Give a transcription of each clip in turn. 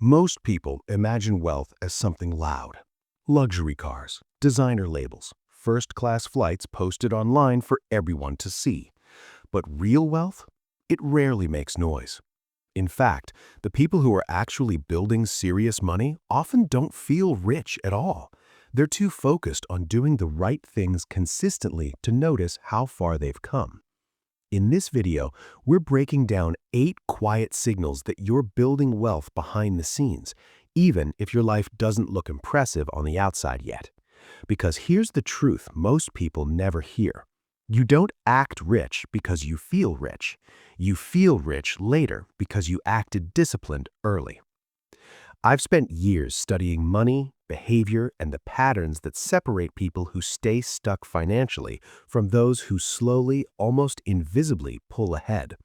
Most people imagine wealth as something loud. Luxury cars, designer labels, first-class flights posted online for everyone to see. But real wealth? It rarely makes noise. In fact, the people who are actually building serious money often don't feel rich at all. They're too focused on doing the right things consistently to notice how far they've come. In this video, we're breaking down 8 quiet signals that you're building wealth behind the scenes, even if your life doesn't look impressive on the outside yet. Because here's the truth most people never hear. You don't act rich because you feel rich. You feel rich later because you acted disciplined early. I've spent years studying money, behavior, and the patterns that separate people who stay stuck financially from those who slowly, almost invisibly, pull ahead.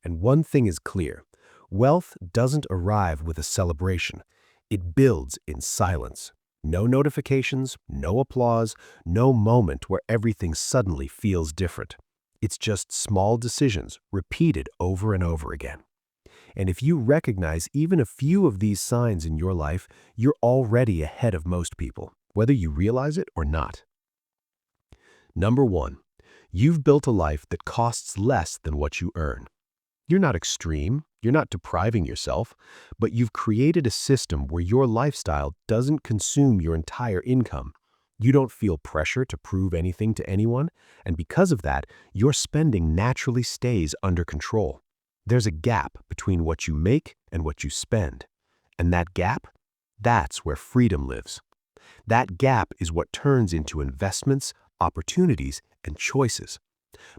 And one thing is clear: wealth doesn't arrive with a celebration. It builds in silence. No notifications, no applause, no moment where everything suddenly feels different. It's just small decisions repeated over and over again. And if you recognize even a few of these signs in your life, you're already ahead of most people, whether you realize it or not. Number 1, you've built a life that costs less than what you earn. You're not extreme, you're not depriving yourself, but you've created a system where your lifestyle doesn't consume your entire income. You don't feel pressure to prove anything to anyone, and because of that, your spending naturally stays under control. There's a gap between what you make and what you spend. And that gap? That's where freedom lives. That gap is what turns into investments, opportunities, and choices.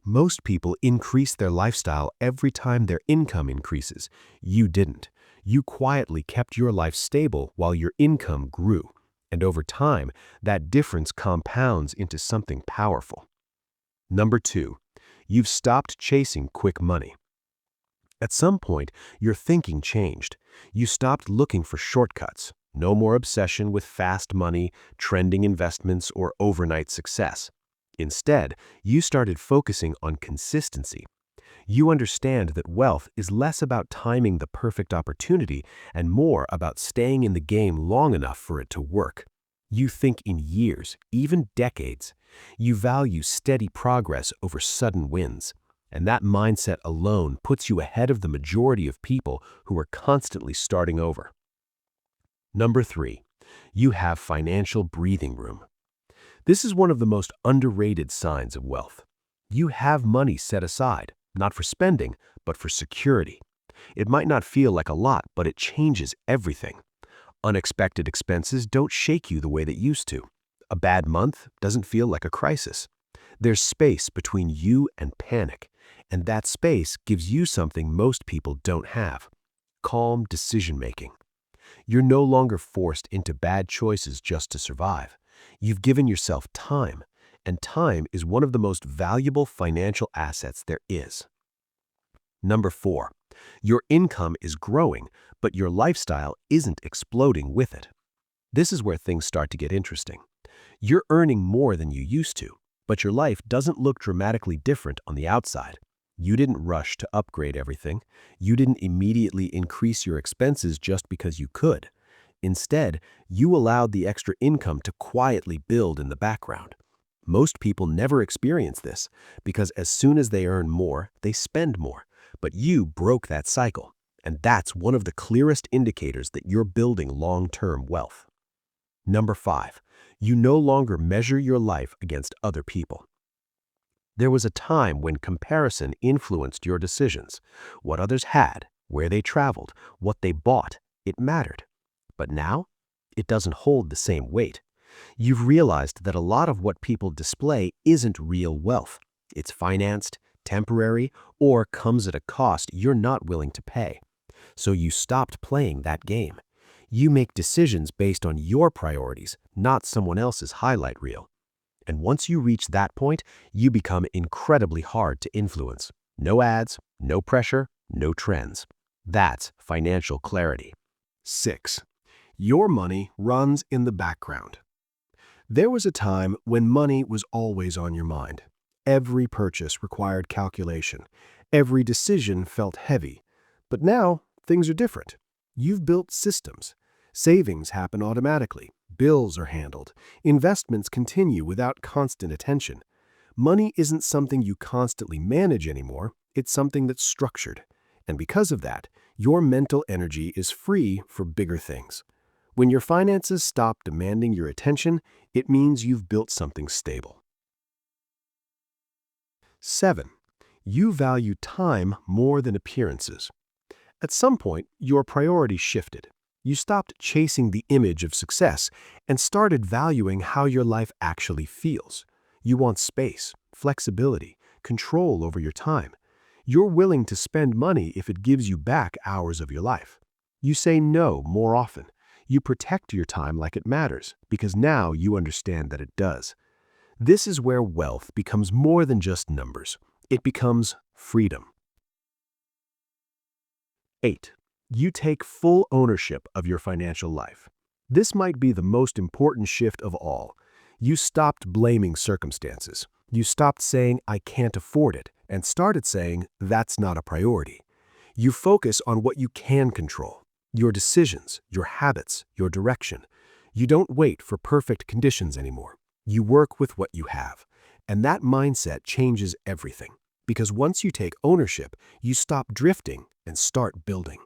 Most people increase their lifestyle every time their income increases. You didn't. You quietly kept your life stable while your income grew. And over time, that difference compounds into something powerful. Number 2, you've stopped chasing quick money. At some point, your thinking changed. You stopped looking for shortcuts. No more obsession with fast money, trending investments, or overnight success. Instead, you started focusing on consistency. You understand that wealth is less about timing the perfect opportunity and more about staying in the game long enough for it to work. You think in years, even decades. You value steady progress over sudden wins. And that mindset alone puts you ahead of the majority of people who are constantly starting over. Number 3, you have financial breathing room. This is one of the most underrated signs of wealth. You have money set aside, not for spending, but for security. It might not feel like a lot, but it changes everything. Unexpected expenses don't shake you the way they used to. A bad month doesn't feel like a crisis. There's space between you and panic, and that space gives you something most people don't have: calm decision-making. You're no longer forced into bad choices just to survive. You've given yourself time, and time is one of the most valuable financial assets there is. Number 4, your income is growing, but your lifestyle isn't exploding with it. This is where things start to get interesting. You're earning more than you used to, but your life doesn't look dramatically different on the outside. You didn't rush to upgrade everything. You didn't immediately increase your expenses just because you could. Instead, you allowed the extra income to quietly build in the background. Most people never experience this because as soon as they earn more, they spend more. But you broke that cycle, and that's one of the clearest indicators that you're building long-term wealth. Number 5, you no longer measure your life against other people. There was a time when comparison influenced your decisions. What others had, where they traveled, what they bought, it mattered. But now, it doesn't hold the same weight. You've realized that a lot of what people display isn't real wealth. It's financed, temporary, or comes at a cost you're not willing to pay. So you stopped playing that game. You make decisions based on your priorities, not someone else's highlight reel. And once you reach that point, you become incredibly hard to influence. No ads, no pressure, no trends. That's financial clarity. 6, your money runs in the background. There was a time when money was always on your mind. Every purchase required calculation. Every decision felt heavy. But now, things are different. You've built systems. Savings happen automatically. Bills are handled. Investments continue without constant attention. Money isn't something you constantly manage anymore, it's something that's structured. And because of that, your mental energy is free for bigger things. When your finances stop demanding your attention, it means you've built something stable. 7. You value time more than appearances. At some point, your priorities shifted. You stopped chasing the image of success and started valuing how your life actually feels. You want space, flexibility, control over your time. You're willing to spend money if it gives you back hours of your life. You say no more often. You protect your time like it matters because now you understand that it does. This is where wealth becomes more than just numbers. It becomes freedom. 8. You take full ownership of your financial life. This might be the most important shift of all. You stopped blaming circumstances. You stopped saying, "I can't afford it," and started saying, "That's not a priority." You focus on what you can control, your decisions, your habits, your direction. You don't wait for perfect conditions anymore. You work with what you have. And that mindset changes everything. Because once you take ownership, you stop drifting and start building.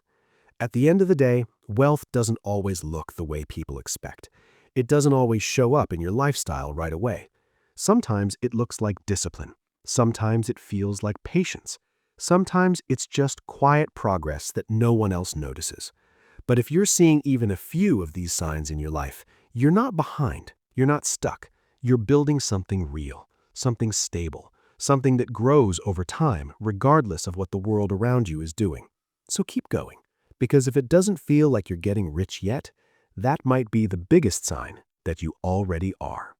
At the end of the day, wealth doesn't always look the way people expect. It doesn't always show up in your lifestyle right away. Sometimes it looks like discipline. Sometimes it feels like patience. Sometimes it's just quiet progress that no one else notices. But if you're seeing even a few of these signs in your life, you're not behind. You're not stuck. You're building something real, something stable, something that grows over time regardless of what the world around you is doing. So keep going. Because if it doesn't feel like you're getting rich yet, that might be the biggest sign that you already are.